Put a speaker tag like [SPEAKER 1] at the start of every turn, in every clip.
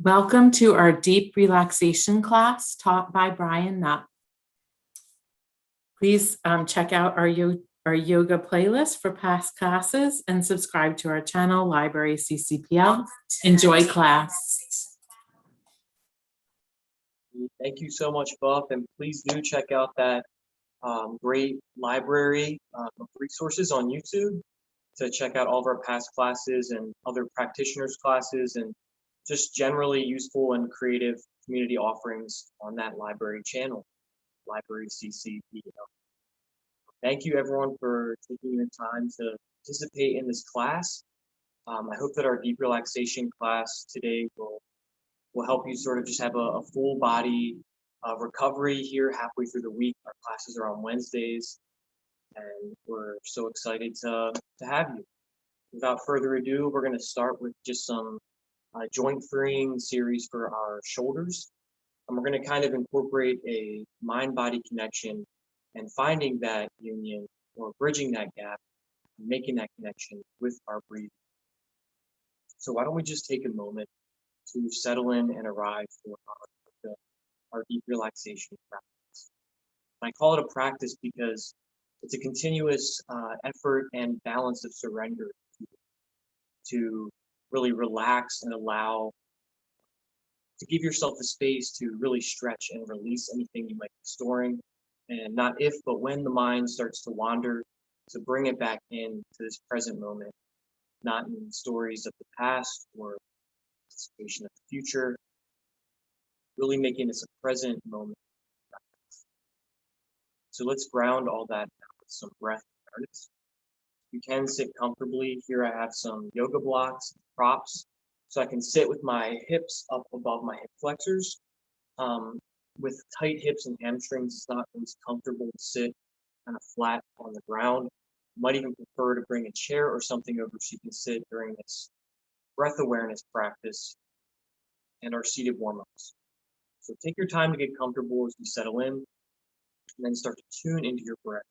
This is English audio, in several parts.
[SPEAKER 1] Welcome to our deep relaxation class taught by Brian Nutt. Please check out our yoga playlist for past classes and subscribe to our channel, Library CCPL. Enjoy class.
[SPEAKER 2] Thank you so much, Buff, and please do check out that great library of resources on YouTube to check out all of our past classes and other practitioners' classes and just generally useful and creative community offerings on that library channel, Library CCPL. Thank you, everyone, for taking the time to participate in this class. I hope that our deep relaxation class today will help you sort of just have a full body recovery here halfway through the week. Our classes are on Wednesdays, and we're so excited to have you. Without further ado, we're going to start with just some joint freeing series for our shoulders. And we're going to kind of incorporate a mind-body connection and finding that union or bridging that gap, and making that connection with our breathing. So why don't we just take a moment to settle in and arrive for our deep relaxation practice. And I call it a practice because it's a continuous effort and balance of surrender to really relax and allow to give yourself the space to really stretch and release anything you might be storing. And not if, but when the mind starts to wander, to bring it back in to this present moment, not in stories of the past or anticipation of the future, really making this a present moment. So let's ground all that with some breath awareness. You can sit comfortably. Here I have some yoga blocks, props, so I can sit with my hips up above my hip flexors. With tight hips and hamstrings, it's not always comfortable to sit kind of flat on the ground. You might even prefer to bring a chair or something over so you can sit during this breath awareness practice and our seated warm-ups. So take your time to get comfortable as we settle in, and then start to tune into your breath.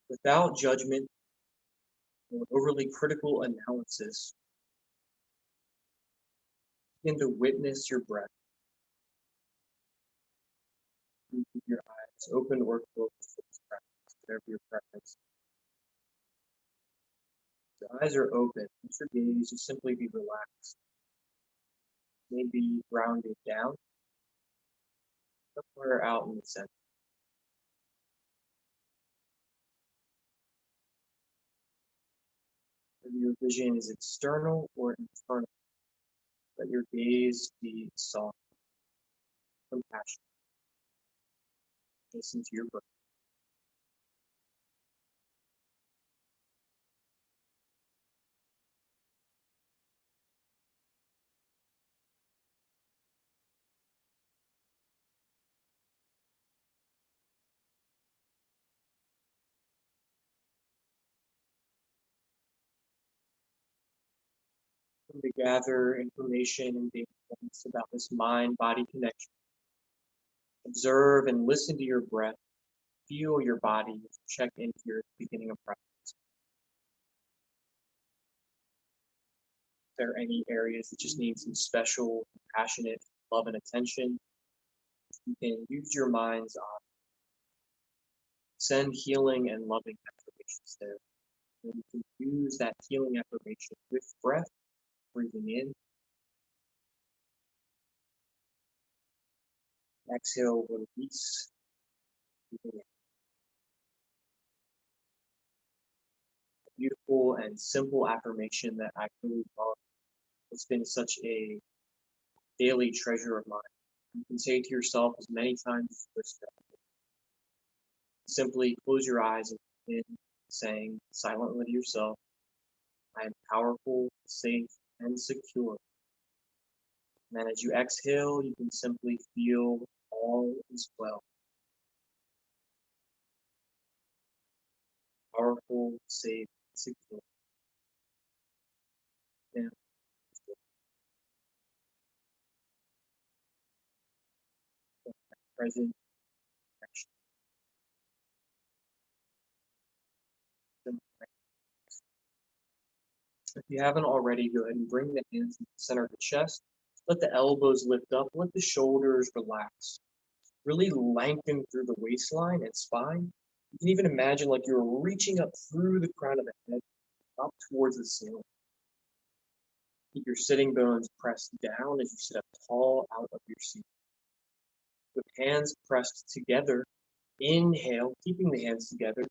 [SPEAKER 2] Without judgment or overly critical analysis, begin to witness your breath. You keep your eyes open or closed for this practice, whatever your preference. If your eyes are open, let your gaze just simply be relaxed. Maybe grounded down, somewhere out in the center. Whether your vision is external or internal, let your gaze be soft, compassionate. Listen to your breath. To gather information and data points about this mind-body connection. Observe and listen to your breath. Feel your body. Check in here at the beginning of practice. If there are any areas that just need some special, passionate love and attention, you can use your mind's eye. Send healing and loving affirmations there. And you can use that healing affirmation with breath, breathing in. Exhale, release. Breathing in. A beautiful and simple affirmation that I really love. It's been such a daily treasure of mine. You can say it to yourself as many times as you wish. Simply close your eyes and begin saying silently to yourself, I am powerful, safe, and secure. And then as you exhale, you can simply feel all is well. Powerful, safe, secure. And present action. If you haven't already, go ahead and bring the hands to the center of the chest. Let the elbows lift up. Let the shoulders relax. Really lengthen through the waistline and spine. You can even imagine like you're reaching up through the crown of the head, up towards the ceiling. Keep your sitting bones pressed down as you sit up tall out of your seat. With hands pressed together, inhale, keeping the hands together,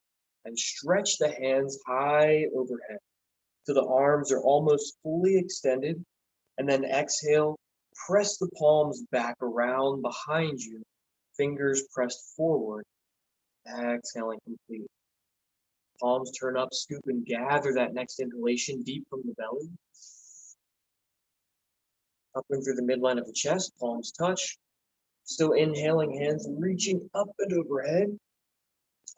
[SPEAKER 2] and stretch the hands high overhead so the arms are almost fully extended. And then exhale, press the palms back around behind you, fingers pressed forward. Exhaling completely. Palms turn up, scoop and gather that next inhalation deep from the belly. Up and through the midline of the chest, palms touch. Still inhaling, hands reaching up and overhead.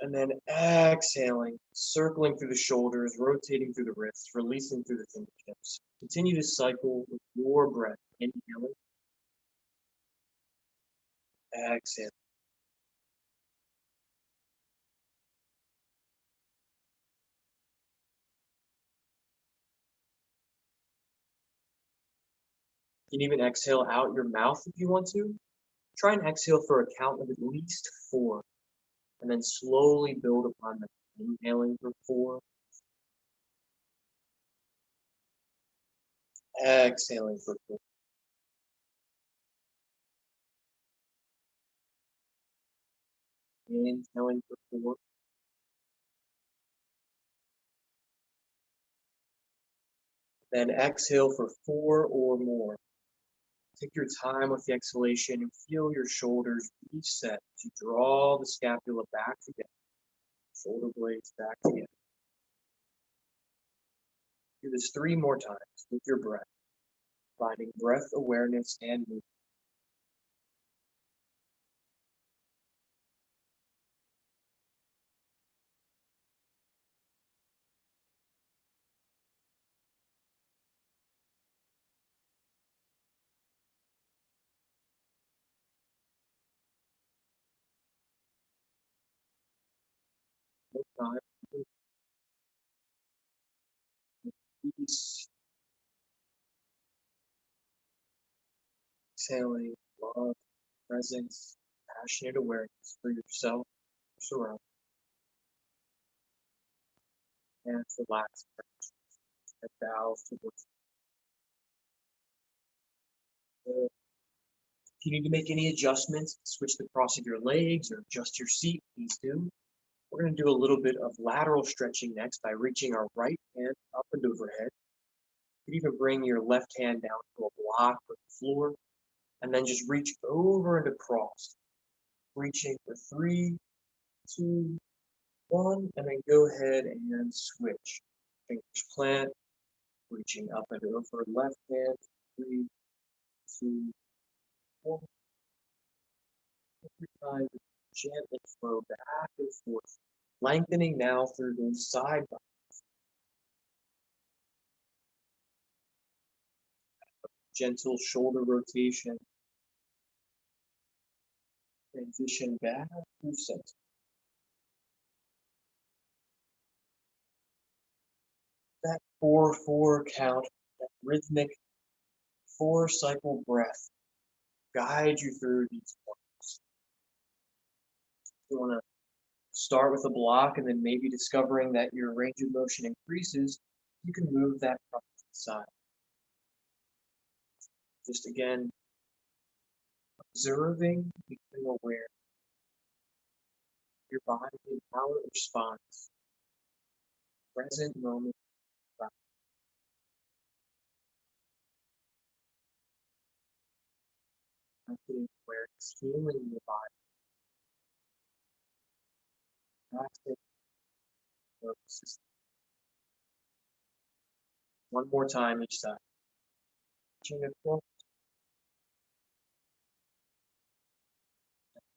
[SPEAKER 2] And then exhaling, circling through the shoulders, rotating through the wrists, releasing through the fingertips. Continue to cycle with your breath. Inhaling, exhaling. You can even exhale out your mouth if you want to. Try and exhale for a count of at least 4, and then slowly build upon them. Inhaling for 4, exhaling for 4. Inhaling for 4, then exhale for 4 or more. Take your time with the exhalation and feel your shoulders reset as you draw the scapula back together, shoulder blades back together. Do this 3 more times with your breath, finding breath awareness and movement. More time. Peace. Exhaling love, presence, passionate awareness for yourself, surround, and relax. Head bows towards the. If you need to make any adjustments, switch the cross of your legs or adjust your seat, please do. We're going to do a little bit of lateral stretching next by reaching our right hand up and overhead. You can even bring your left hand down to a block or the floor, and then just reach over and across. Reaching for 3, 2, 1, and then go ahead and switch. Fingers plant, reaching up and over left hand, 3, 2, 1. Every time, gently flow back and forth, lengthening now through those side bodies. Gentle shoulder rotation. Transition back through center. That 4-4 count, that rhythmic 4-cycle breath, guide you through these points. You want to start with a block and then maybe discovering that your range of motion increases, you can move that from to the side. Just again, observing, becoming aware. Your body and how it responds. Present moment. Confident awareness, healing your body. Practice purposes. One more time each side. Reaching across.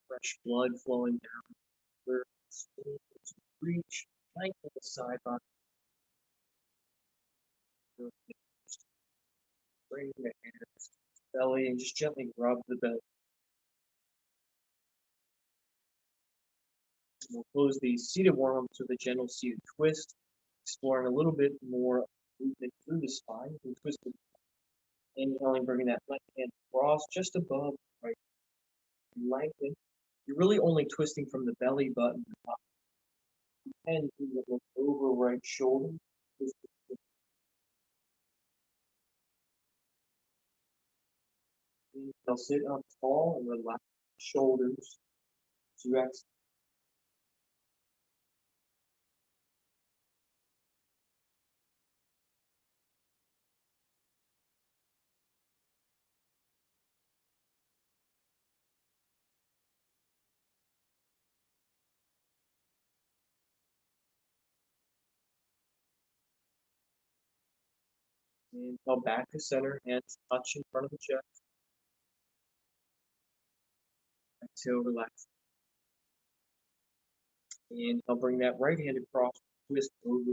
[SPEAKER 2] Fresh blood flowing down. Where reach, lengthen the side body. Bring the hands to the belly and just gently rub the belly. We'll close the seated warm-ups with a gentle seated twist, exploring a little bit more movement through the spine. You can twist it. Inhaling, bringing that left hand across just above, right? Lengthen. You're really only twisting from the belly button up. And look over right shoulder. Inhale, sit up tall and relax shoulders. So you exhale. Inhale back to center, hands touch in front of the chest. Exhale, relax. Inhale, bring that right hand across, twist over.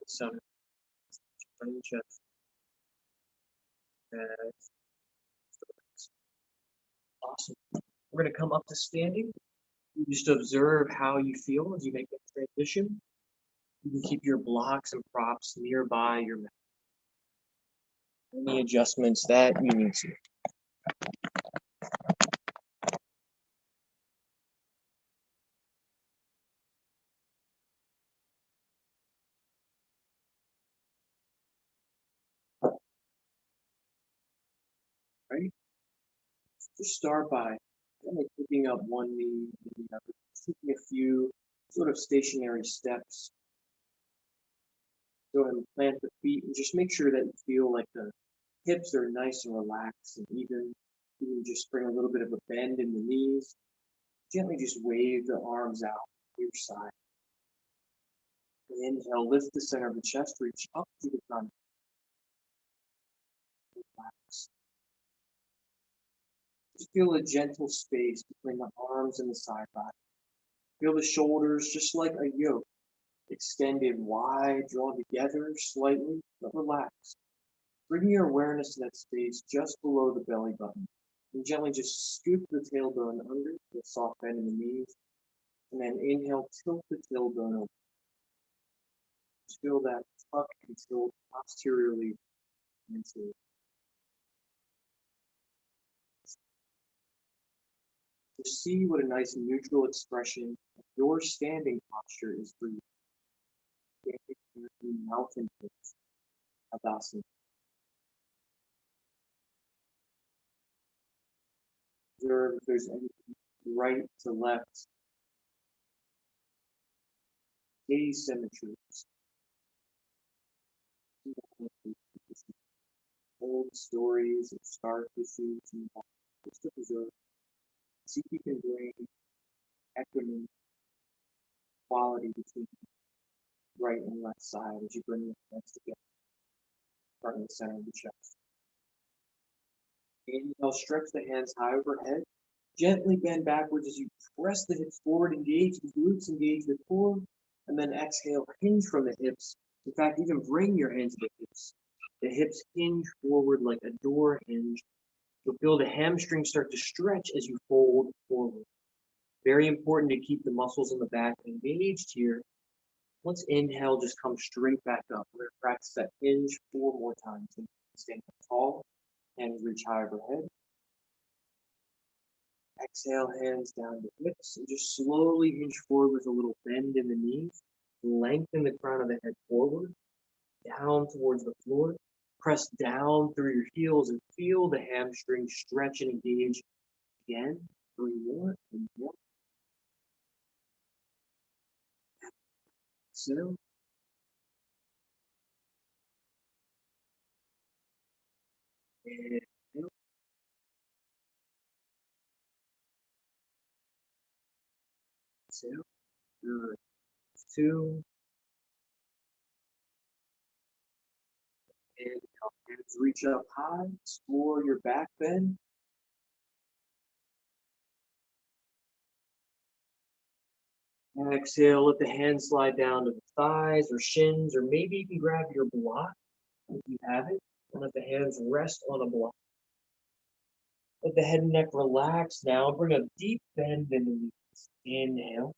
[SPEAKER 2] Center, front of the chest. Awesome. We're going to come up to standing. You just observe how you feel as you make that transition. You can keep your blocks and props nearby your mat. Any adjustments that you need to. Right? Just start by kind of picking up one knee, and the other, taking a few sort of stationary steps. Go ahead and plant the feet and just make sure that you feel like the hips are nice and relaxed and even. You can just bring a little bit of a bend in the knees. Gently just wave the arms out to your side. Inhale, lift the center of the chest, reach up to the front. Relax. Just feel a gentle space between the arms and the side body. Feel the shoulders just like a yoke, extended wide, drawn together slightly, but relaxed. Bring your awareness to that space just below the belly button. And gently just scoop the tailbone under with a soft bend in the knees. And then inhale, tilt the tailbone over. Just feel that tuck and tilt posteriorly into. Just see what a nice neutral expression of your standing posture is for you. Mountain pose, Adasana. Observe if there's any right to left asymmetries. Old stories of scar tissues and just to preserve. See if you can bring equity, quality between right and left side as you bring your hands together, front and center of the chest. Inhale, stretch the hands high overhead. Gently bend backwards as you press the hips forward, engage the glutes, engage the core, and then exhale, hinge from the hips. In fact, even bring your hands to the hips. The hips hinge forward like a door hinge. You'll feel the hamstrings start to stretch as you fold forward. Very important to keep the muscles in the back engaged here. Once inhale, just come straight back up. We're going to practice that hinge 4 more times. Stand up tall, hands reach high overhead. Exhale, hands down to hips, and just slowly hinge forward with a little bend in the knees. Lengthen the crown of the head forward, down towards the floor. Press down through your heels and feel the hamstrings stretch and engage. Again, 3 more. Inhale. Exhale. Inhale. Exhale. Good. 2. Inhale. Hands reach up high, explore your back bend. Exhale, let the hands slide down to the thighs or shins, or maybe you can grab your block if you have it, and let the hands rest on a block. Let the head and neck relax now. Bring a deep bend in the knees. Inhale.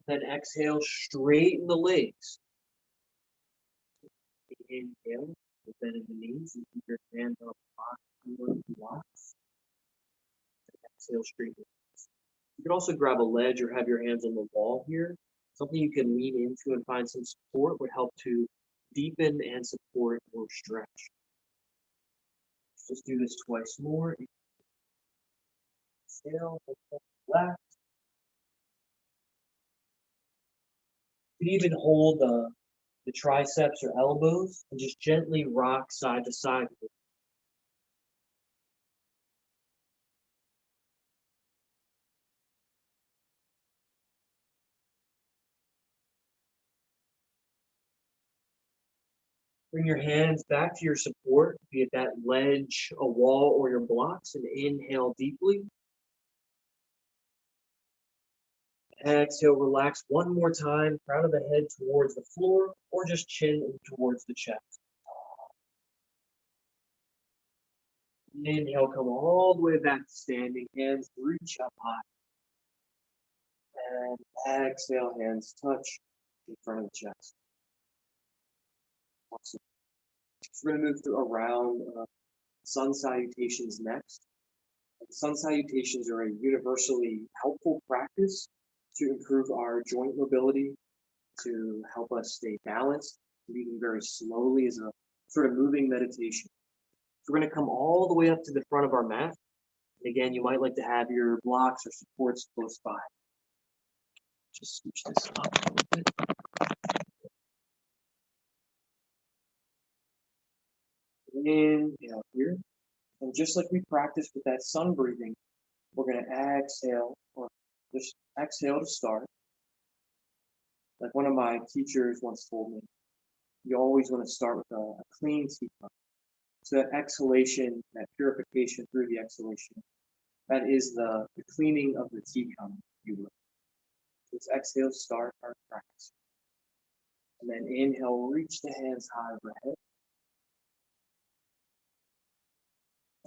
[SPEAKER 2] Then exhale, straighten the legs. Inhale, bend in the knees, and keep your hands on the blocks. Exhale, straighten. You can also grab a ledge or have your hands on the wall here. Something you can lean into and find some support would help to deepen and support your stretch. Let's do this twice more. Exhale, relax. You can even hold the triceps or elbows and just gently rock side to side. Bring your hands back to your support, be it that ledge, a wall, or your blocks, and inhale deeply. Exhale, relax one more time, crown of the head towards the floor, or just chin towards the chest. Inhale, come all the way back to standing, hands reach up high. And exhale, hands touch in front of the chest. Awesome. So we're going to move through around sun salutations next. And sun salutations are a universally helpful practice to improve our joint mobility, to help us stay balanced, moving very slowly as a sort of moving meditation. So we're going to come all the way up to the front of our mat. And again, you might like to have your blocks or supports close by. Just switch this up a little bit. Inhale here. And just like we practiced with that sun breathing, we're going to exhale, or just exhale to start. Like one of my teachers once told me, you always want to start with a clean teacup. So that exhalation, that purification through the exhalation, that is the cleaning of the teacup, if you will. Let's exhale, start our practice. And then inhale, reach the hands high overhead.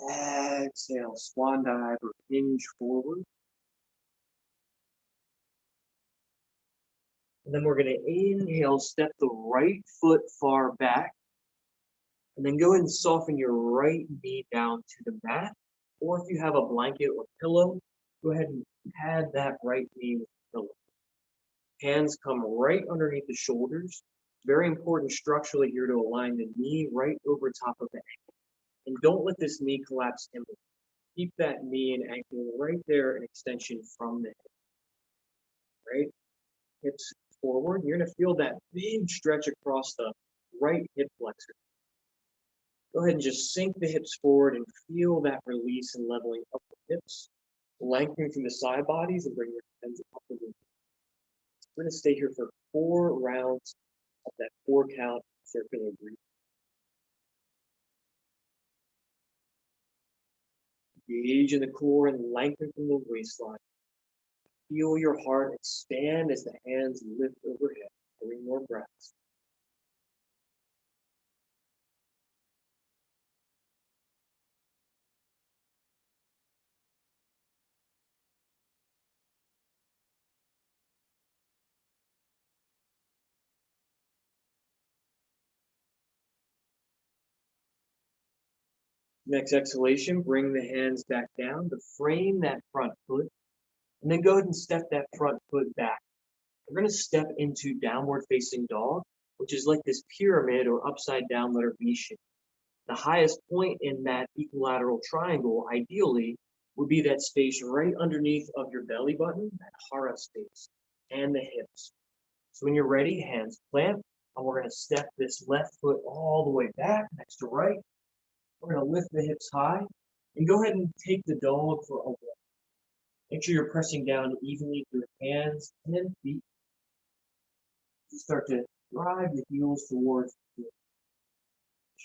[SPEAKER 2] Exhale, swan dive or hinge forward. And then we're going to inhale, step the right foot far back. And then go ahead and soften your right knee down to the mat. Or if you have a blanket or pillow, go ahead and pad that right knee with the pillow. Hands come right underneath the shoulders. Very important structurally here to align the knee right over top of the ankle. And don't let this knee collapse inward. Keep that knee and ankle right there, an extension from the hip. Right? Hips forward. You're going to feel that big stretch across the right hip flexor. Go ahead and just sink the hips forward and feel that release and leveling up the hips. Lengthening through the side bodies and bring your hands up the movement. We're going to stay here for 4 rounds of that 4 count circular breathing. Engage in the core and lengthen from the waistline. Feel your heart expand as the hands lift overhead. 3 more breaths. Next exhalation, bring the hands back down to frame that front foot. And then go ahead and step that front foot back. We're going to step into downward facing dog, which is like this pyramid or upside down letter V shape. The highest point in that equilateral triangle, ideally, would be that space right underneath of your belly button, that hara space, and the hips. So when you're ready, hands plant, and we're going to step this left foot all the way back next to right. We're going to lift the hips high, and go ahead and take the dog for a walk. Make sure you're pressing down evenly through hands and feet. Start to drive the heels towards the floor.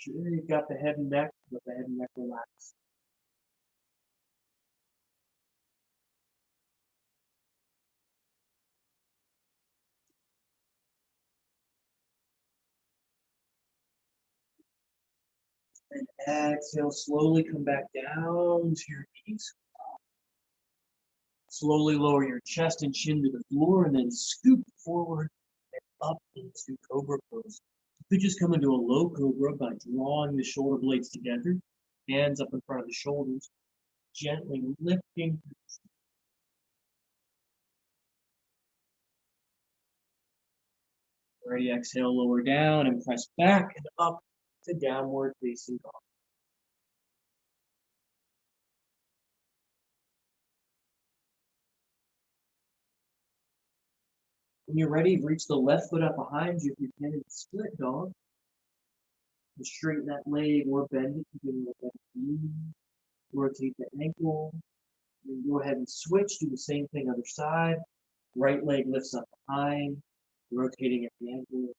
[SPEAKER 2] Shake out the head and neck, let the head and neck relax. And exhale, slowly come back down to your knees. Slowly lower your chest and chin to the floor and then scoop forward and up into Cobra Pose. You could just come into a low Cobra by drawing the shoulder blades together, hands up in front of the shoulders, gently lifting. Ready, exhale, lower down and press back and up to downward facing dog. When you're ready, reach the left foot up behind you if you can in split dog. And straighten that leg or bend it. You can look at the knee, rotate the ankle. Then go ahead and switch, do the same thing other side. Right leg lifts up behind, rotating at the ankle.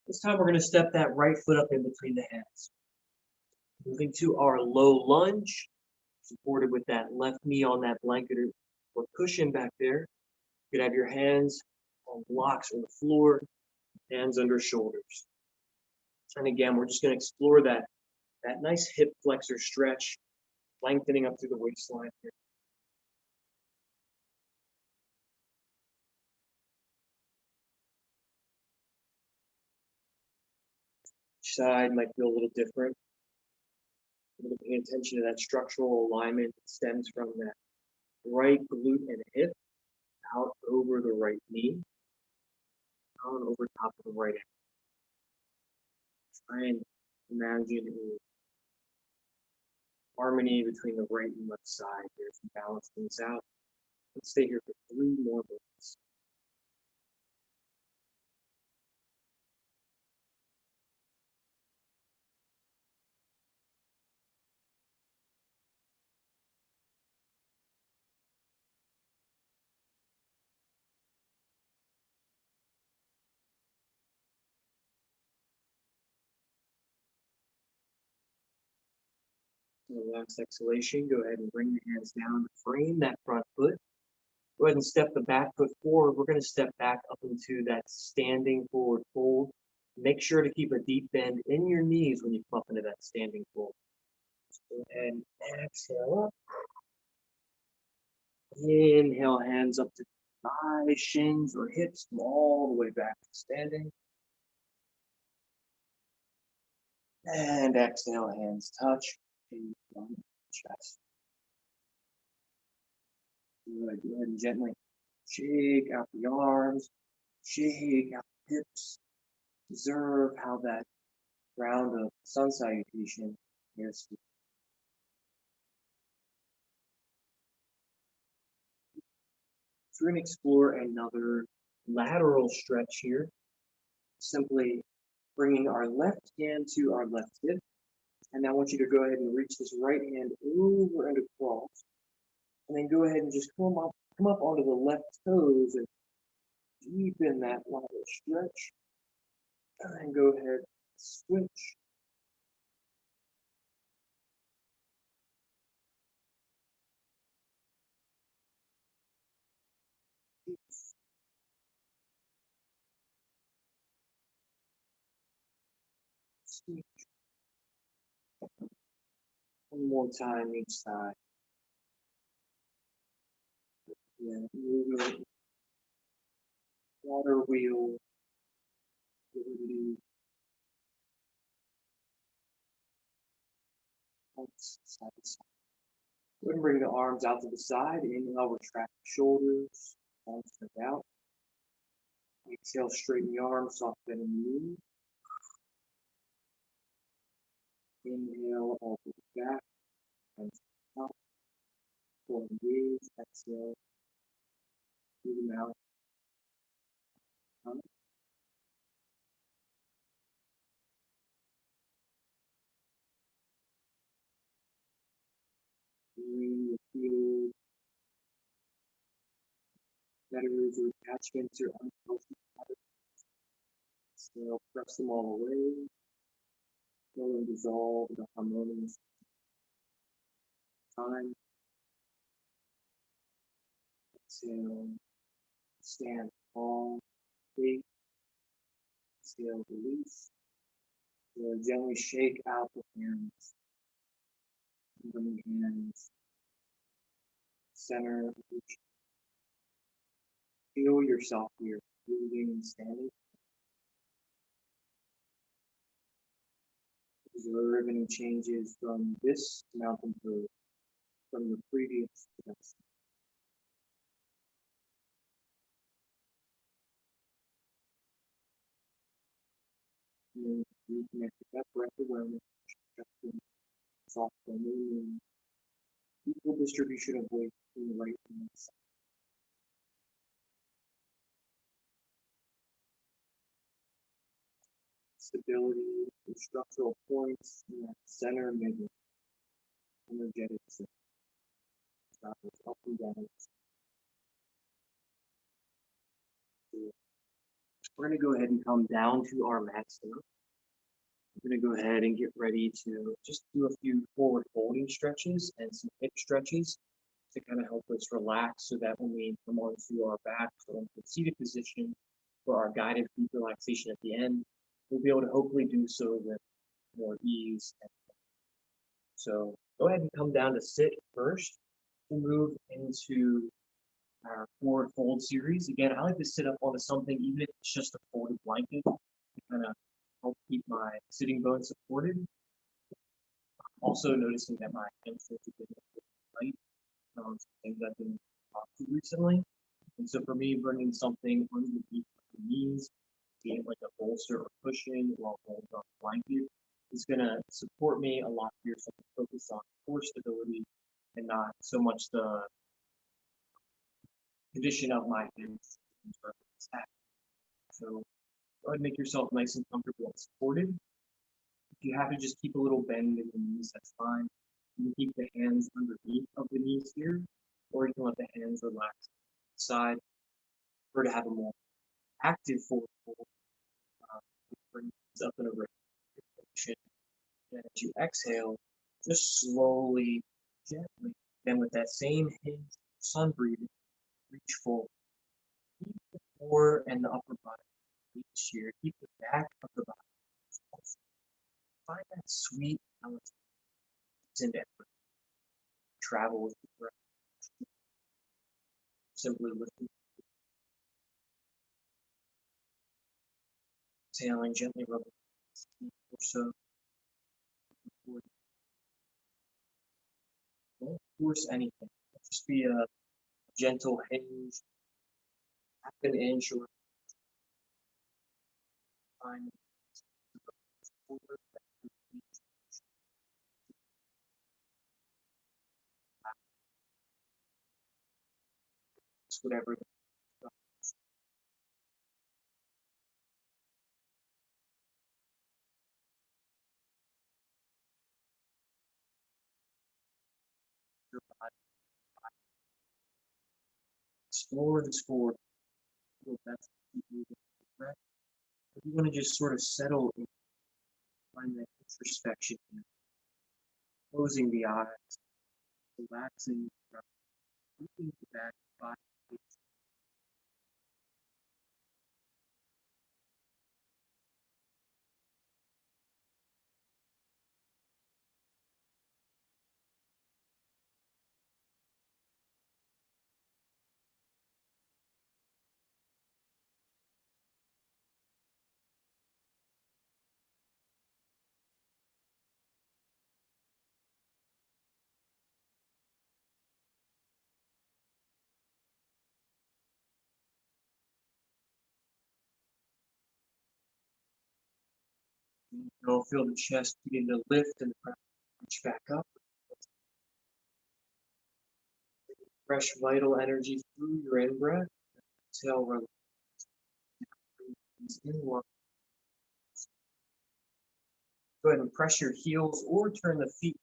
[SPEAKER 2] This time we're going to step that right foot up in between the hands. Moving to our low lunge, supported with that left knee on that blanket or cushion back there. You could have your hands on blocks on the floor, hands under shoulders. And again, we're just going to explore that nice hip flexor stretch, lengthening up through the waistline here. Each side might feel a little different. We're paying attention to that structural alignment that stems from that right glute and hip out over the right knee, down over top of the right ankle. Try and imagine a harmony between the right and left side here to balance things out. Let's stay here for 3 more minutes. So the last exhalation, go ahead and bring the hands down to frame that front foot. Go ahead and step the back foot forward. We're going to step back up into that standing forward fold. Make sure to keep a deep bend in your knees when you come up into that standing fold. Go ahead and exhale up. Inhale, hands up to thighs, shins, or hips, come all the way back to standing. And exhale, hands touch, and chest. Good, go ahead and gently shake out the arms, shake out the hips. Observe how that round of sun salutation is. So we're going to explore another lateral stretch here. Simply bringing our left hand to our left hip. And now I want you to go ahead and reach this right hand over and across. And then go ahead and just come up onto the left toes and deepen that lateral stretch. And then go ahead, switch. Switch. One more time each side. Yeah, movement. Water wheel. Fluidity. Side to side. Go ahead and bring the arms out to the side. Inhale, retract the shoulders. Arms spread out. Exhale, straighten the arms, soft bend in the knee. Inhale, all the way back. And up. Pull and gaze. Exhale. Move them out. Up. Bring the field. Letters or attachments or unhealthy habits. Exhale, press them all away. Go and dissolve the harmonious time. Exhale, stand tall, big. Exhale, release. Exhale, gently shake out the hands. Bring the hands center. Feel yourself here, moving and standing. Observe any changes from this mountain pose, from the previous steps. And reconnect with that breath awareness, soft and equal distribution of weight in the right and left side. Stability, the structural points in that center midline, energetic center. Travels up and down. We're going to go ahead and come down to our mats now. We're going to go ahead and get ready to just do a few forward folding stretches and some hip stretches to kind of help us relax so that when we come onto our back or into the seated position for our guided deep relaxation at the end, we'll be able to hopefully do so with more ease. So go ahead and come down to sit first. We'll move into our forward fold series. Again, I like to sit up onto something, even if it's just a folded blanket, to kind of help keep my sitting bones supported. Also noticing that my hamstrings have been light, things I've been talking to recently. And so for me, bringing something underneath the knees, be it like a bolster or cushion or a rolled up blanket, is going to support me a lot here. So I can focus on core stability and not so much the condition of my hands. So go ahead and make yourself nice and comfortable and supported. If you have to just keep a little bend in the knees, that's fine. You can keep the hands underneath of the knees here, or you can let the hands relax side. Or to have a more active forward fold, bring these up in a position. And as you exhale, just slowly, gently, and with that same hinge, sun breathing, reach forward. Keep the core and the upper body reach here. Keep the back of the body. Find that sweet balance in effort. Travel with the breath. Simply lifting. Exhaling, gently rubbing or so. Don't force anything. Just be a gentle hinge, half an inch or time. Whatever. Your body. Explore this forward. That's keep moving. Breath. If you want to just sort of settle and find that introspection here. Closing the eyes, relaxing the breath, looking the back body. You'll feel the chest begin to lift and the breath reach back up. Fresh vital energy through your in breath. Exhale, relax. In one. Go ahead and press your heels or turn the feet.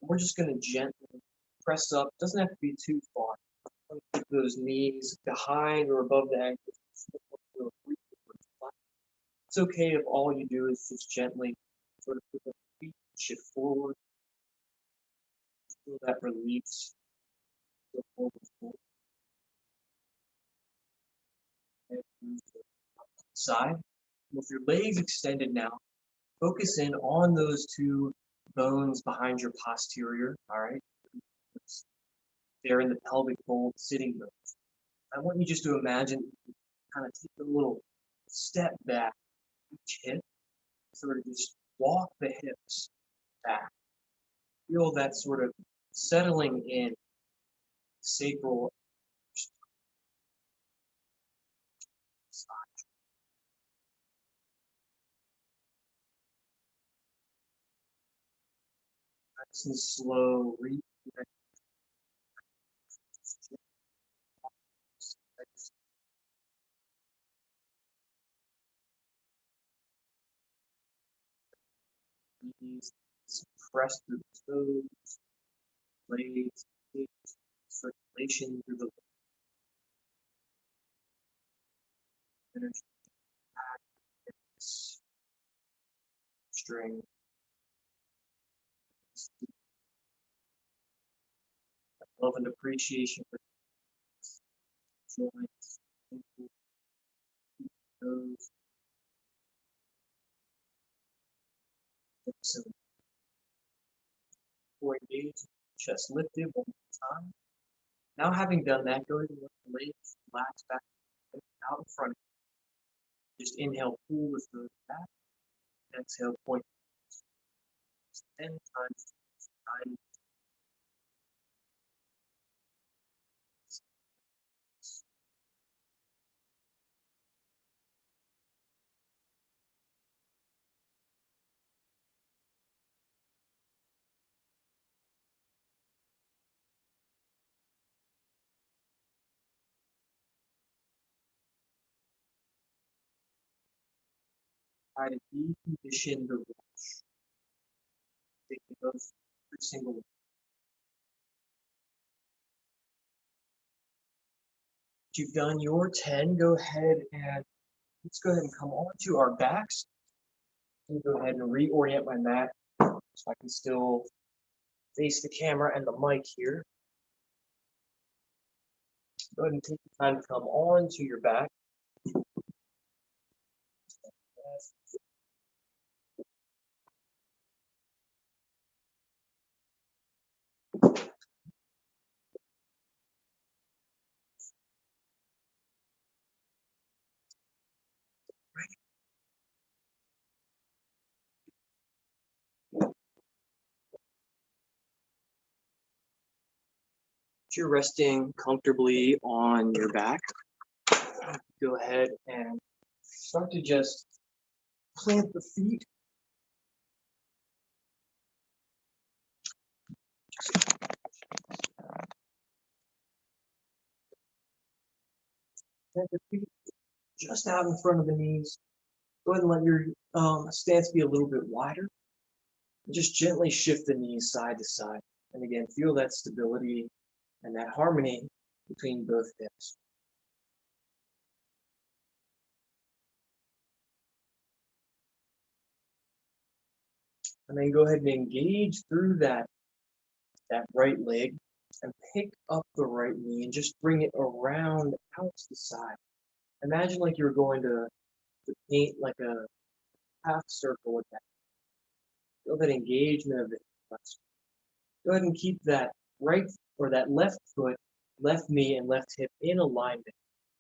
[SPEAKER 2] We're just going to gently press up. Doesn't have to be too far. Keep those knees behind or above the ankles. It's okay if all you do is just gently sort of put the feet, shift forward, feel that release, go forward, forward, and move to the side. With your legs extended now, focus in on those two bones behind your posterior, all right? They're in the pelvic fold, sitting bones. I want you just to imagine, kind of take a little step back each hip, sort of just walk the hips back. Feel that sort of settling in sacral side. Nice and slow, reconnect. Knees, press through the toes, legs, circulation through the energy, string. Love and appreciation for joints, ankles, toes, hips, and core engaged, chest lifted one more time. Now, having done that, go ahead and let the legs relax back out in front. Just inhale, pull the toes back. Exhale, point 10 times. 9. Try to decondition the rush. Taking those every single one. You've done your 10. Go ahead and let's go ahead and come onto our backs. I'm going to go ahead and reorient my mat so I can still face the camera and the mic here. Go ahead and take the time to come on to your back. You're resting comfortably on your back. Go ahead and start to just plant the feet. Plant the feet just out in front of the knees. Go ahead and let your stance be a little bit wider. Just gently shift the knees side to side. And again, feel that stability and that harmony between both hips. And then go ahead and engage through that right leg and pick up the right knee and just bring it around out to the side. Imagine like you're going to paint like a half circle with that. Feel that engagement of the hips. Go ahead and keep that right or that left foot, left knee, and left hip in alignment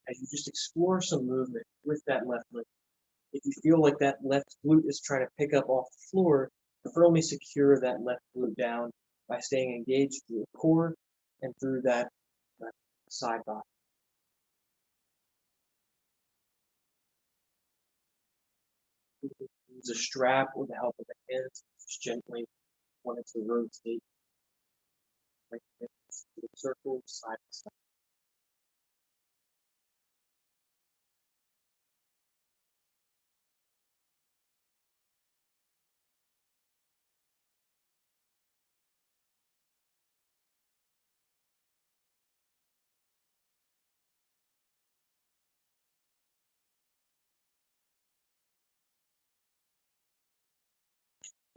[SPEAKER 2] as you just explore some movement with that left leg. If you feel like that left glute is trying to pick up off the floor, firmly secure that left glute down by staying engaged through the core and through that side body. Use a strap with the help of the hands, just gently want it to rotate like this, circle side to side.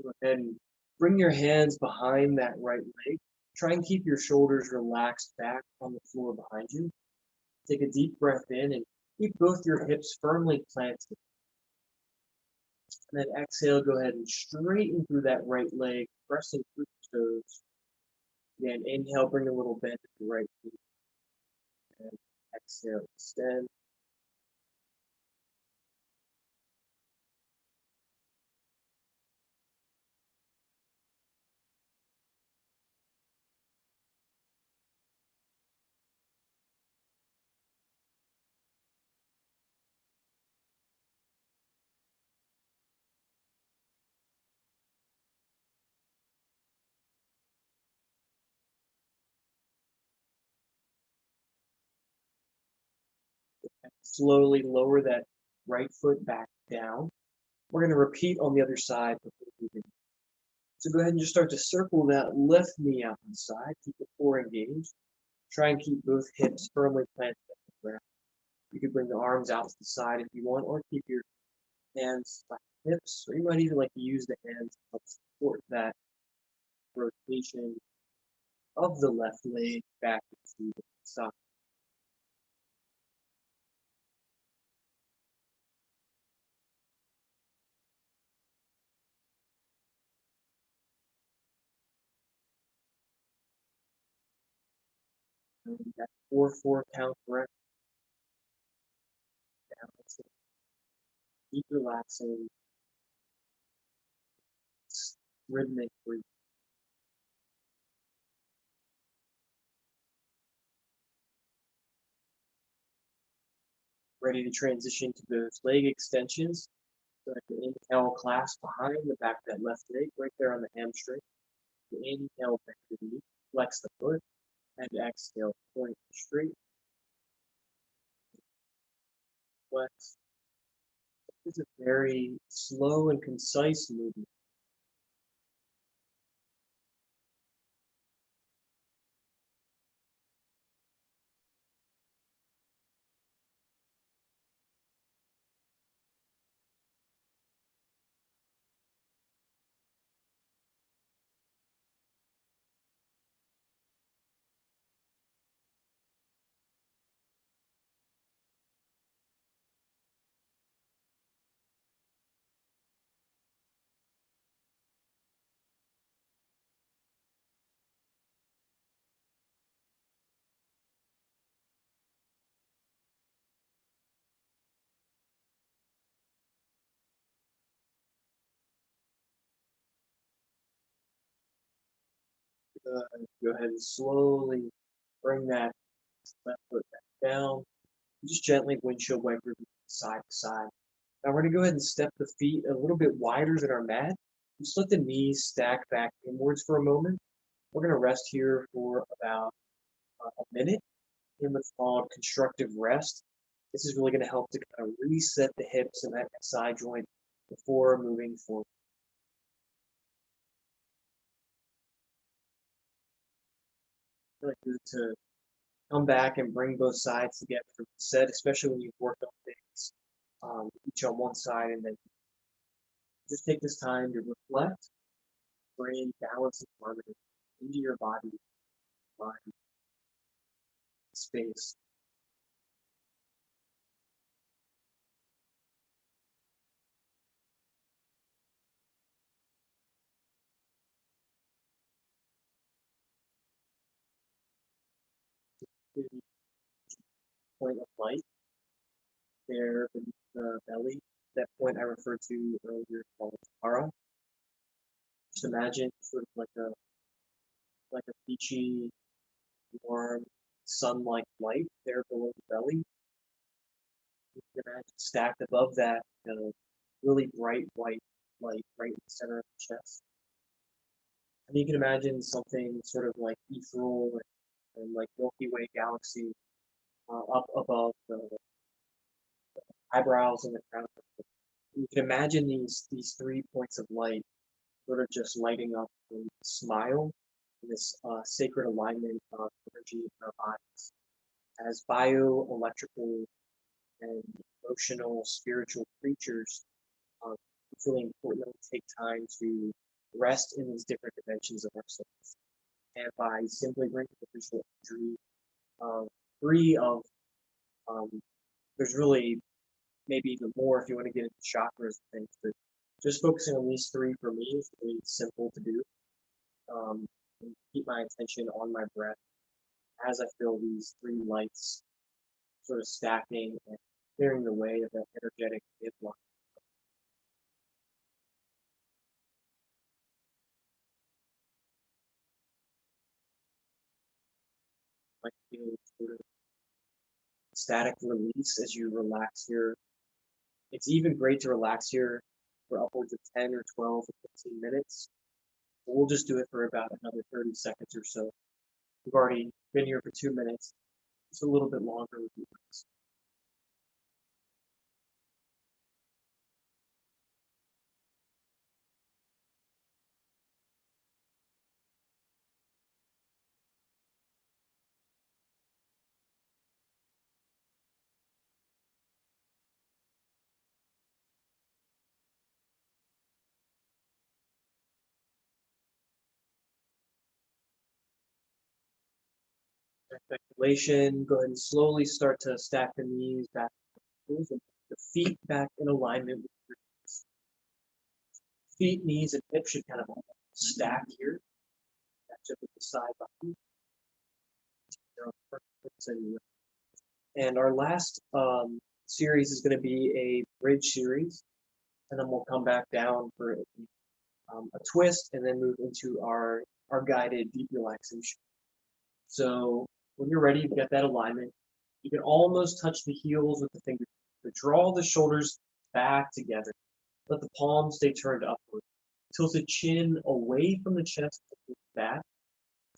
[SPEAKER 2] Go ahead and bring your hands behind that right leg. Try and keep your shoulders relaxed back on the floor behind you. Take a deep breath in and keep both your hips firmly planted. And then exhale, go ahead and straighten through that right leg, pressing through the toes. Again, inhale, bring a little bend to the right knee. And exhale, extend. And slowly lower that right foot back down. We're going to repeat on the other side before moving. So go ahead and just start to circle that left knee out to the side. Keep the core engaged. Try and keep both hips firmly planted on the ground. You could bring the arms out to the side if you want, or keep your hands by the hips, or you might even like to use the hands to help support that rotation of the left leg back to the side. And that 4-4 count breath down. Keep relaxing, rhythmic breathing. Ready to transition to those leg extensions. So at the inhale, clasp behind the back of that left leg, right there on the hamstring. The inhale, bend the knee, flex the foot, and exhale, point straight, flex. It's a very slow and concise movement. Go ahead and slowly bring that left foot back down. Just gently windshield wiper side to side. Now we're going to go ahead and step the feet a little bit wider than our mat. Just let the knees stack back inwards for a moment. We're going to rest here for about a minute in what's called constructive rest. This is really going to help to kind of reset the hips and that side joint before moving forward. Really good to come back and bring both sides together for the set, especially when you've worked on things each on one side, and then just take this time to reflect, bring balance and harmony into your body, mind, space. The point of light there beneath the belly. That point I referred to earlier called aura. Just imagine sort of like a peachy, warm, sun-like light there below the belly. You can imagine stacked above that, really bright white light right in the center of the chest. And you can imagine something sort of like ethereal and like Milky Way galaxy up above the eyebrows and the crown. You can imagine these 3 points of light sort of just lighting up in a smile, in this sacred alignment of energy in our bodies. As bioelectrical and emotional, spiritual creatures, it's really important that we take time to rest in these different dimensions of ourselves. And by simply bringing the visual imagery free of, um, there's really maybe even more if you want to get into chakras and things, but just focusing on these three for me is really simple to do. And keep my attention on my breath as I feel these three lights sort of stacking and clearing the way of that energetic midline. Like feeling sort of static release as you relax here. It's even great to relax here for upwards of 10 or 12 or 15 minutes. We'll just do it for about another 30 seconds or so. We've already been here for 2 minutes. It's a little bit longer with you guys. Speculation, go ahead and slowly start to stack the knees back, and the feet back in alignment with your feet, knees, and hips should kind of stack here. Match up with the side body. And our last series is going to be a bridge series, and then we'll come back down for a twist, and then move into our guided deep relaxation. So when you're ready to get that alignment, you can almost touch the heels with the fingers. But draw the shoulders back together. Let the palms stay turned upward. Tilt the chin away from the chest, back.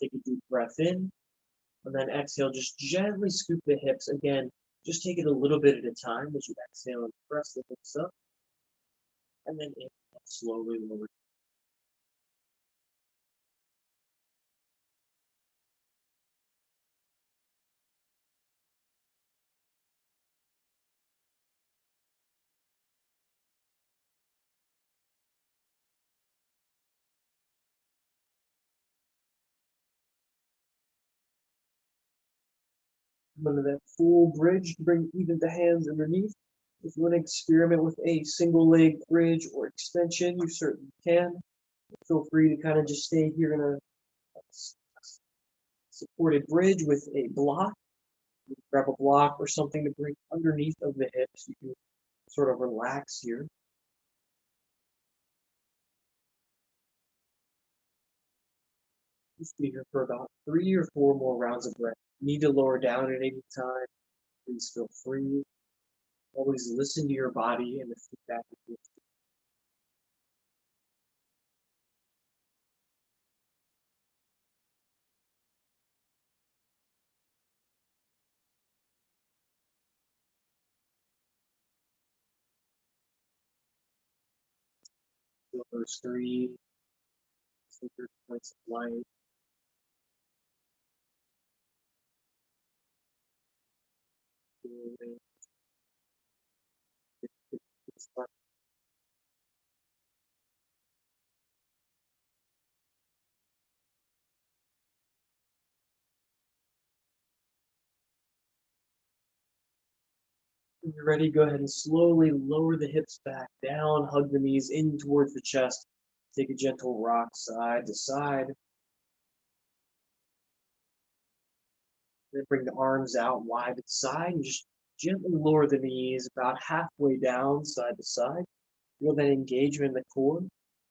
[SPEAKER 2] Take a deep breath in, and then exhale. Just gently scoop the hips. Again, just take it a little bit at a time as you exhale and press the hips up. And then inhale, slowly lower. Under that full bridge, bring even the hands underneath. If you want to experiment with a single leg bridge or extension, you certainly can. Feel free to kind of just stay here in a supported bridge with a block. Grab a block or something to bring underneath of the hips. You can sort of relax here. Just be here for about 3 or 4 more rounds of breath. Need to lower down at any time. Please feel free. Always listen to your body and the feedback it gives. Feel those 3 sacred points of light. When you're ready, go ahead and slowly lower the hips back down, hug the knees in towards the chest. Take a gentle rock side to side. Then bring the arms out wide to the side and just gently lower the knees about halfway down, side to side. Feel that engagement in the core.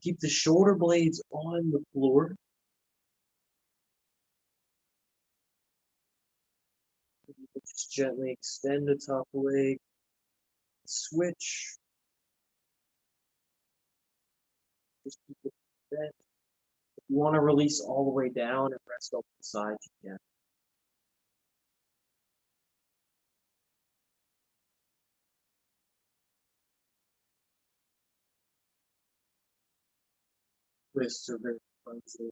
[SPEAKER 2] Keep the shoulder blades on the floor. Just gently extend the top leg. Switch. Just keep it bent. If you want to release all the way down and rest off the side, you can. Wrists are very flexible.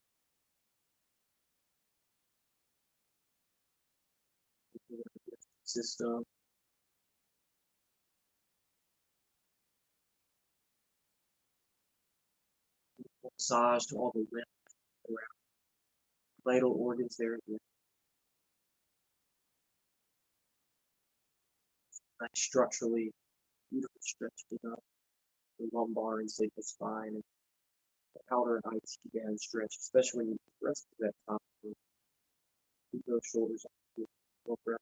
[SPEAKER 2] System. massage to all the lymph around vital organs there. Nice structurally beautiful stretching up the lumbar and sacral spine and the outer IT band stretch, especially when you press to that top. Keep those shoulders up. Full breath.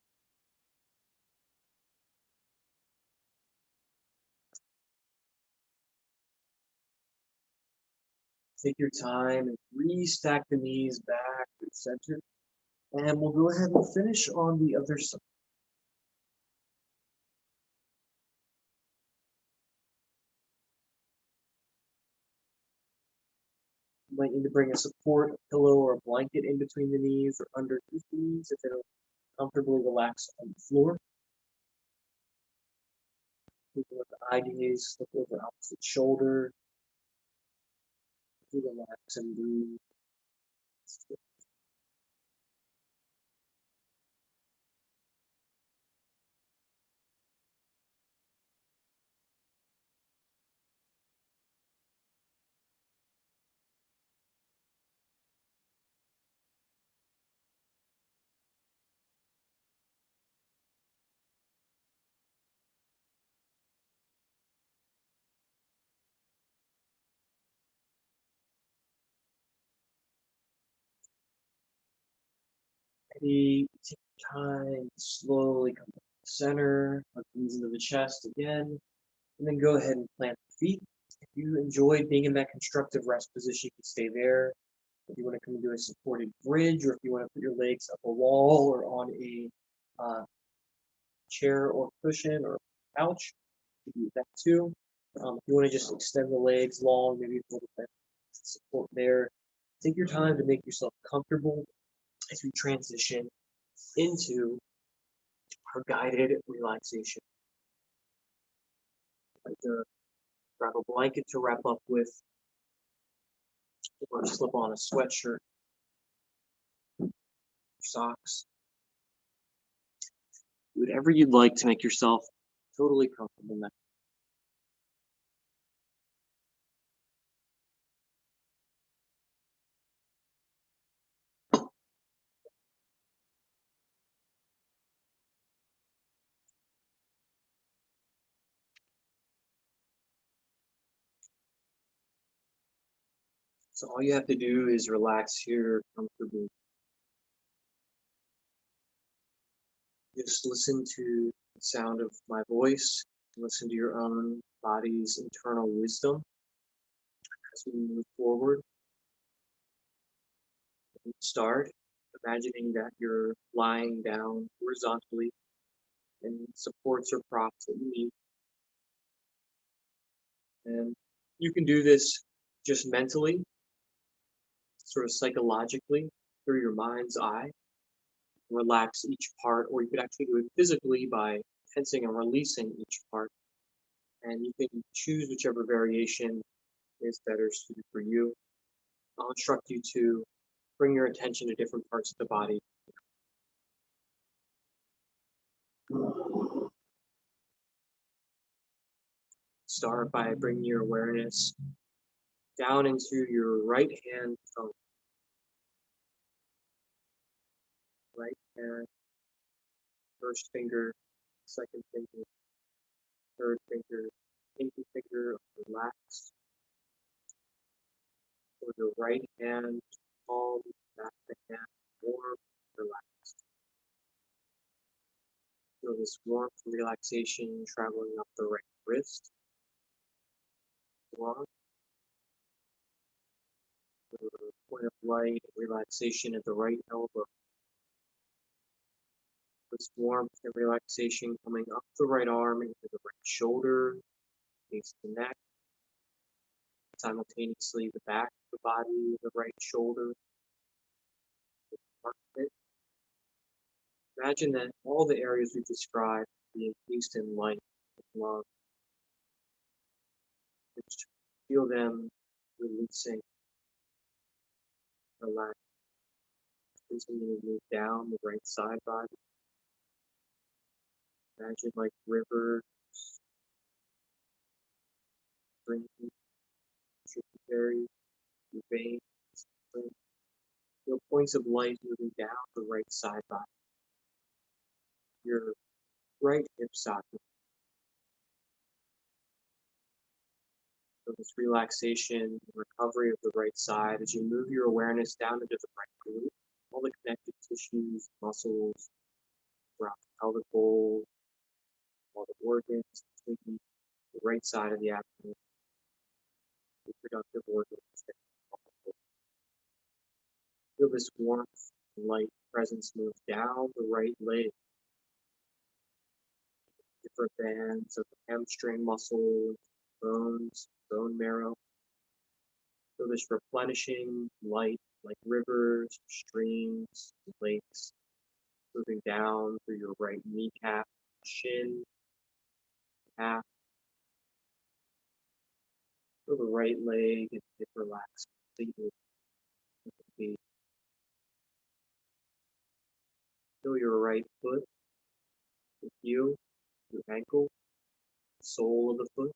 [SPEAKER 2] Take your time and restack the knees back to the center. And we'll go ahead and finish on the other side. You might need to bring a support, a pillow, or a blanket in between the knees or underneath the knees if it'll comfortably relax on the floor. Look at the eye gaze, look over the opposite shoulder. Relax and breathe. Ready, take your time, slowly come back to the center, hug knees into the chest again, and then go ahead and plant the feet. If you enjoyed being in that constructive rest position, you can stay there. If you want to come into a supported bridge, or if you want to put your legs up a wall or on a chair or cushion or couch, you can do that too. If you want to just extend the legs long, maybe a little bit support there. Take your time to make yourself comfortable as we transition into our guided relaxation. Like grab a blanket to wrap up with, or slip on a sweatshirt, socks, whatever you'd like to make yourself totally comfortable now. So all you have to do is relax here comfortably. Just listen to the sound of my voice. Listen to your own body's internal wisdom as we move forward. Start imagining that you're lying down horizontally and supports or props that you need. And you can do this just mentally, sort of psychologically, through your mind's eye. Relax each part, or you could actually do it physically by tensing and releasing each part. And you can choose whichever variation is better suited for you. I'll instruct you to bring your attention to different parts of the body. Start by bringing your awareness down into your right hand thumb. Right hand, first finger, second finger, third finger, pinky finger, relaxed. Or your right hand, palm, back of the hand, warm, relaxed. Feel this warmth and relaxation traveling up the right wrist. Warm. The point of light, relaxation at the right elbow. This warmth and relaxation coming up the right arm into the right shoulder, face the neck. Simultaneously, the back of the body, the right shoulder, the part of it. Imagine that all the areas we've described being encased in light and love. Just feel them releasing, relax. Continue to move down the right side body. Imagine like rivers, streams, tributaries, points of light moving down the right side body, your right hip socket. So this relaxation, recovery of the right side as you move your awareness down into the right glute, all the connective tissues, muscles, throughout the pelvic bowl, all the organs, the right side of the abdomen, reproductive organs. Feel this warmth and light presence move down the right leg, different bands of the hamstring muscle, bones, bone marrow. Feel this replenishing light like rivers, streams, lakes, moving down through your right kneecap, shin, calf. Feel the right leg and hip relax completely. Feel your right foot, the heel, your ankle, sole of the foot,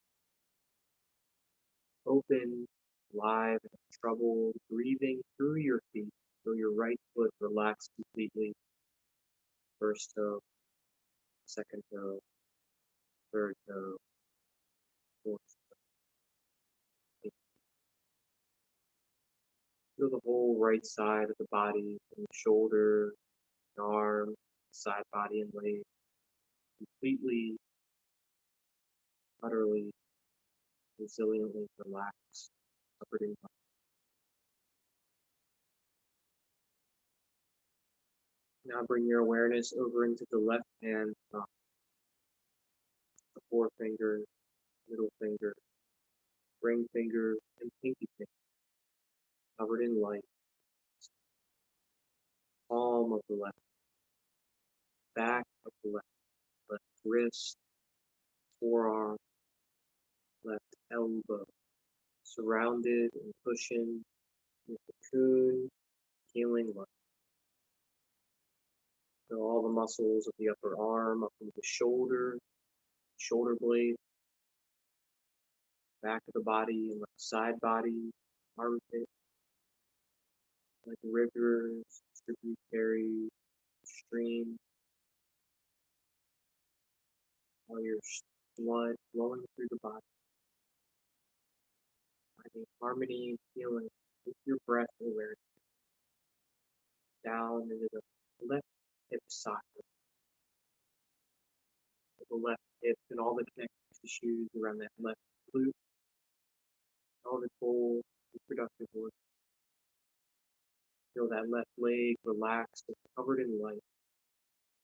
[SPEAKER 2] open, live, and troubled, breathing through your feet. Feel your right foot relax completely. First toe, second toe, third toe, fourth toe. Feel the whole right side of the body, from the shoulder, the arm, side body, and leg, completely, utterly, resiliently relaxed, covered in light. Now bring your awareness over into the left hand thumb, the forefinger, middle finger, ring finger, and pinky finger, covered in light. Palm of the left, back of the left wrist, forearm, left elbow, surrounded and cushioned with cocoon, healing light. Feel all the muscles of the upper arm, up into the shoulder blade, back of the body, and left side body, armpit, like rivers, tributaries, stream, all your blood flowing through the body, finding harmony and healing with your breath awareness down into the left hip socket, the left hip and all the connective tissues around that left glute, pelvic bowl, reproductive organs. Feel that left leg relaxed and covered in light.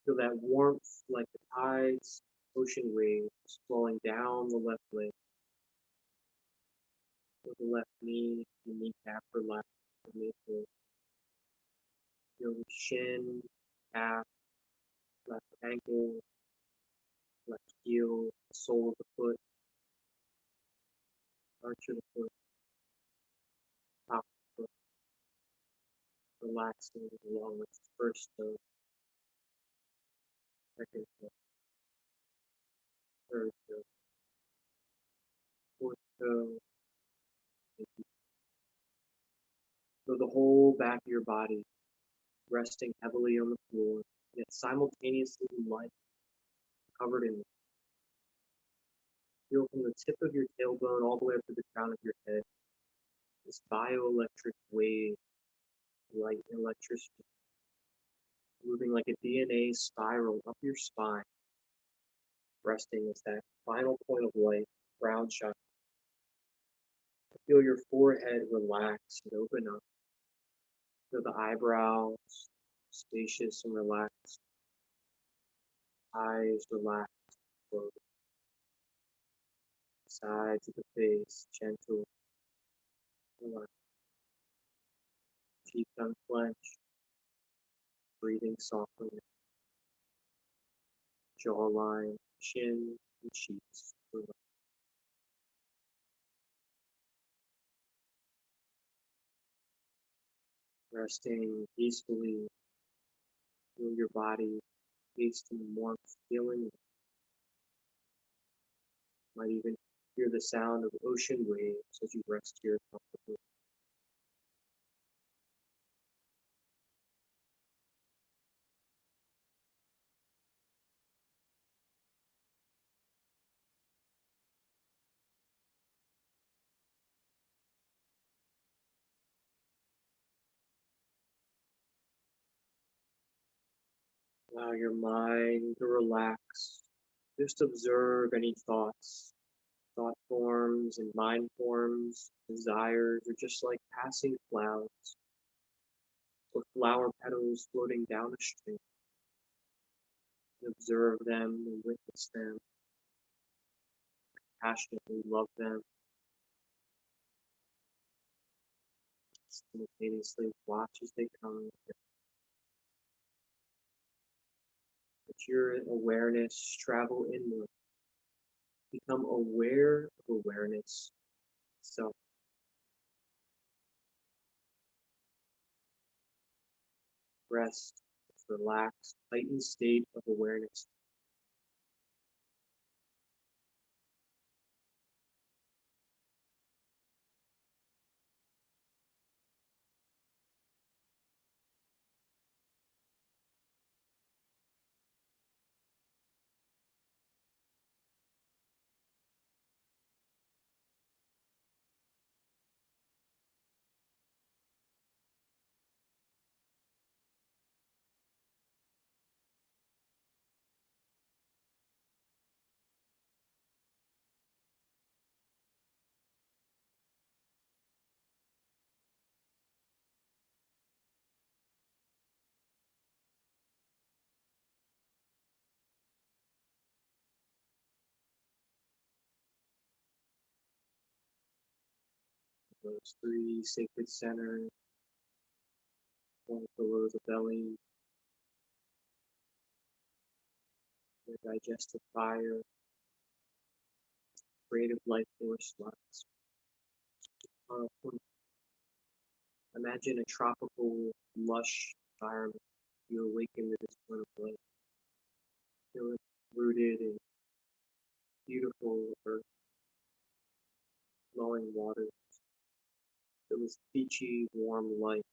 [SPEAKER 2] Feel that warmth like the tides, ocean waves flowing down the left leg. Feel the left knee and kneecap relaxed. Feel the shin, calf, left ankle, left heel, sole of the foot, arch of the foot, top of the foot, relaxing along with the first toe, second toe, third toe, fourth toe. Feel the whole back of your body resting heavily on the floor, yet simultaneously light, covered in light. Feel from the tip of your tailbone all the way up to the crown of your head, this bioelectric wave, light electricity, moving like a DNA spiral up your spine, resting as that final point of light, ground chakra. Feel your forehead relax and open up. Feel the eyebrows spacious and relaxed, eyes relaxed, closed. Sides of the face gentle, relaxed. Cheeks unclenched, breathing softly. Jawline, chin, and cheeks relaxed. Resting peacefully. Feel your body tasting warmth, feeling. Might even hear the sound of ocean waves as you rest here comfortably. Allow your mind to relax. Just observe any thoughts, thought forms and mind forms, desires are just like passing clouds or flower petals floating down a stream. Observe them and witness them, passionately love them, simultaneously watch as they come. Let your awareness travel inward. Become aware of awareness itself. Rest, relaxed, heightened state of awareness. Those three sacred centers, one below the belly, the digestive fire, creative life force slots. Imagine a tropical, lush environment. You awaken to this point of life. Feel it rooted in beautiful earth, flowing water. Feel this peachy, warm light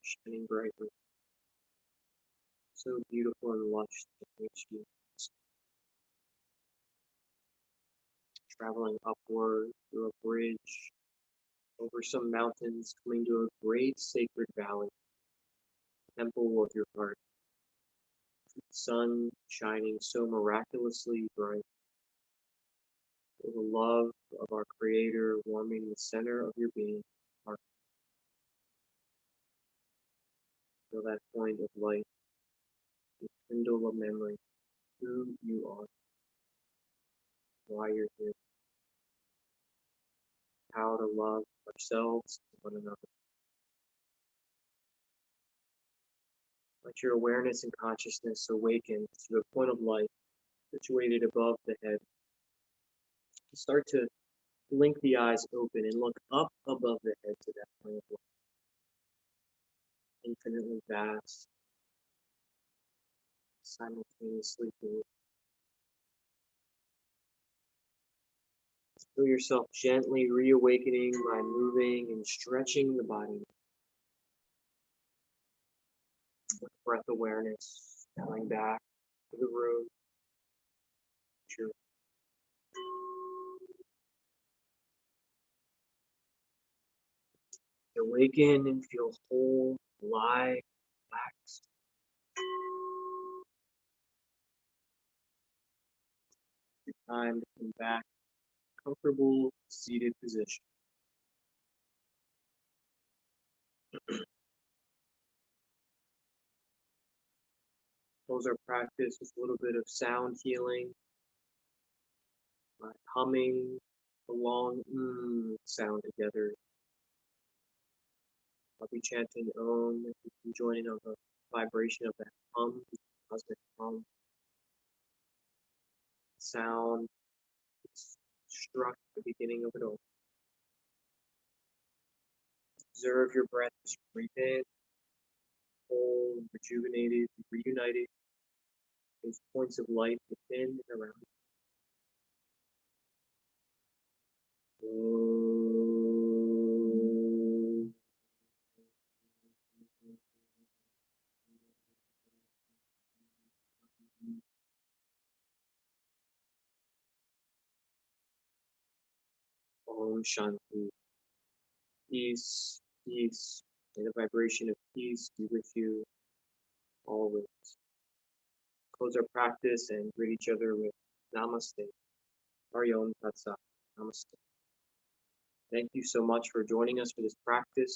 [SPEAKER 2] shining brightly. So beautiful and lush that it makes you traveling upward through a bridge, over some mountains, coming to a great sacred valley, temple of your heart. The sun shining so miraculously bright, with the love of our Creator warming the center of your being, heart. Feel that point of light, the kindle of memory, who you are, why you're here, how to love ourselves and one another. Let your awareness and consciousness awaken to a point of light situated above the head. Start to blink the eyes open and look up above the head to that point of light. Infinitely vast, simultaneously blue. Feel yourself gently reawakening by moving and stretching the body. With breath awareness, coming back to the room. Sure. Awaken and feel whole, alive, relaxed. Time to come back, comfortable seated position. Close our practice with a little bit of sound healing, by humming a long sound together. I'll be chanting Om, and you can join in on the vibration of that hum, cosmic hum. Sound struck the beginning of it all. Observe your breath as you breathe in, whole, rejuvenated, reunited. Those points of light within and around. Om Shanti. Peace, peace. May the vibration of peace be with you always. close our practice and greet each other with Namaste. Hari Om Tat Sat. Namaste. Thank you so much for joining us for this practice.